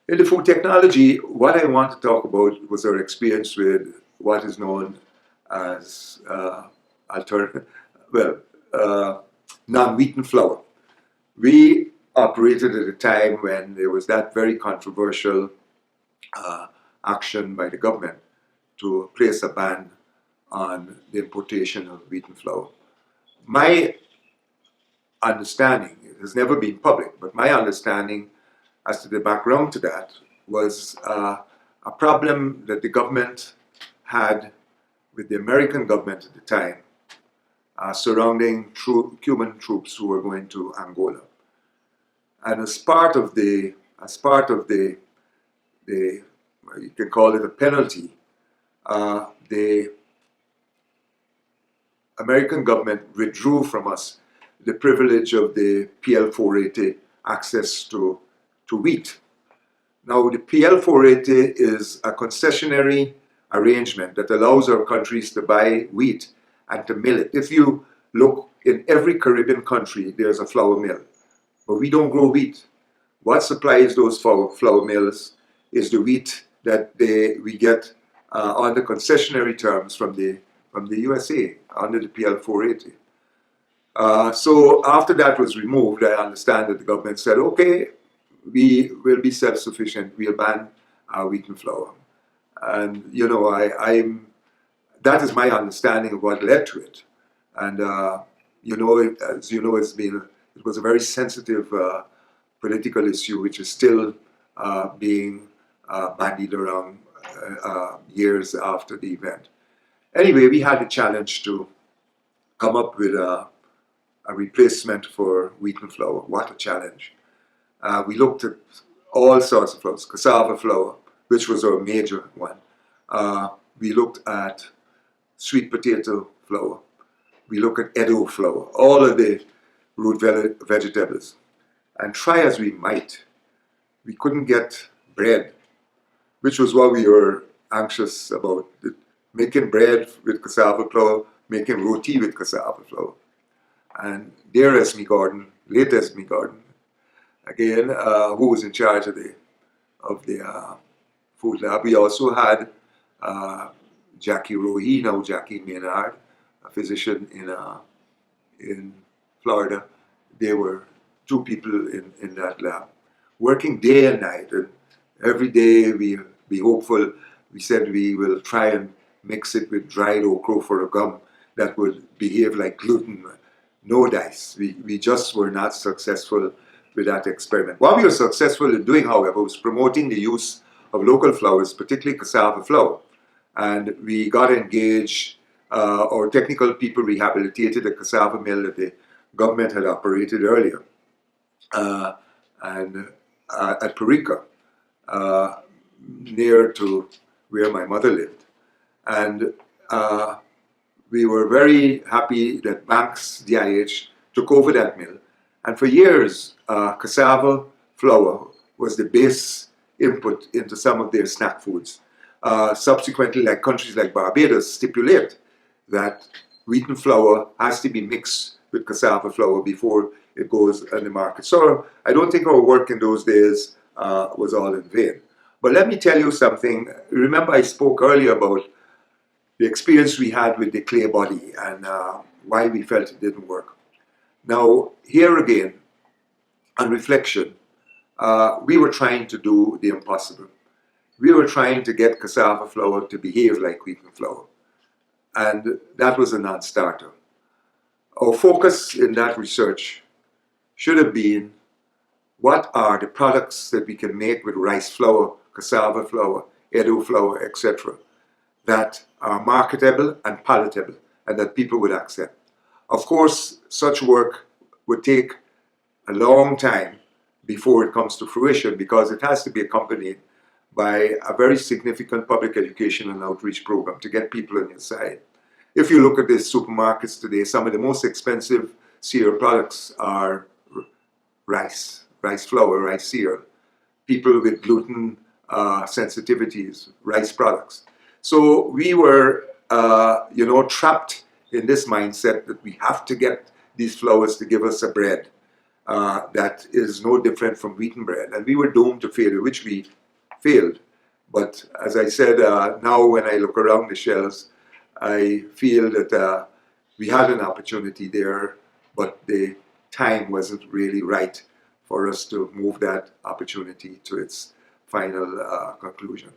In the food technology, what I want to talk about was our experience with what is known as alternative, well, uh, non-wheaten flour. We operated at a time when there was that very controversial uh, action by the government to place a ban on the importation of wheaten flour. My understanding, it has never been public, but my understanding as to the background to that was a problem that the government had with the American government at the time surrounding Cuban troops who were going to Angola. And as part of the you can call it a penalty, the American government withdrew from us the privilege of the PL 480 access to wheat. Now, the PL 480 is a concessionary arrangement that allows our countries to buy wheat and to mill it. If you look in every Caribbean country, there's a flour mill, but we don't grow wheat. What supplies those flour mills is the wheat that we get on the concessionary terms from the USA under the PL 480. So after that was removed, I understand that the government said, okay, we will be self-sufficient. We'll ban wheat and flour. And that is my understanding of what led to it. And as you know, it was a very sensitive political issue, which is still being bandied around years after the event. Anyway, we had a challenge to come up with a replacement for wheat and flour. What a challenge. We looked at all sorts of flours, cassava flour, which was our major one. We looked at sweet potato flour. We looked at Edo flour, all of the root vegetables. And try as we might, we couldn't get bread, which was what we were anxious about. Making bread with cassava flour, making roti with cassava flour. And dear Esme Gordon, late Esme Gordon, again, who was in charge of the food lab. We also had Jackie Rohi, now Jackie Maynard, a physician in Florida. There were two people in that lab, working day and night. And every day we be hopeful. We said we will try and mix it with dried okra for a gum that would behave like gluten. No dice. We just were not successful with that experiment. What we were successful in doing, however, was promoting the use of local flours, particularly cassava flour. And we got engaged, our technical people rehabilitated a cassava mill that the government had operated earlier and at Parika, near to where my mother lived. And we were very happy that Banks DIH took over that mill. And for years, cassava flour was the base input into some of their snack foods. Subsequently, like countries like Barbados stipulate that wheaten flour has to be mixed with cassava flour before it goes on the market. So I don't think our work in those days was all in vain. But let me tell you something. Remember I spoke earlier about the experience we had with the clay body and why we felt it didn't work. Now, here again, on reflection, we were trying to do the impossible. We were trying to get cassava flour to behave like wheaten flour. And that was a non-starter. Our focus in that research should have been what are the products that we can make with rice flour, cassava flour, Edo flour, etc., that are marketable and palatable and that people would accept. Of course, such work would take a long time before it comes to fruition because it has to be accompanied by a very significant public education and outreach program to get people on your side. If you look at the supermarkets today, some of the most expensive cereal products are rice flour, rice cereal. People with gluten sensitivities, rice products. So we were, trapped in this mindset that we have to get these flours to give us a bread. that is no different from wheaten bread. And we were doomed to failure, which we failed. But as I said, now when I look around the shelves, I feel that we had an opportunity there, but the time wasn't really right for us to move that opportunity to its final conclusion.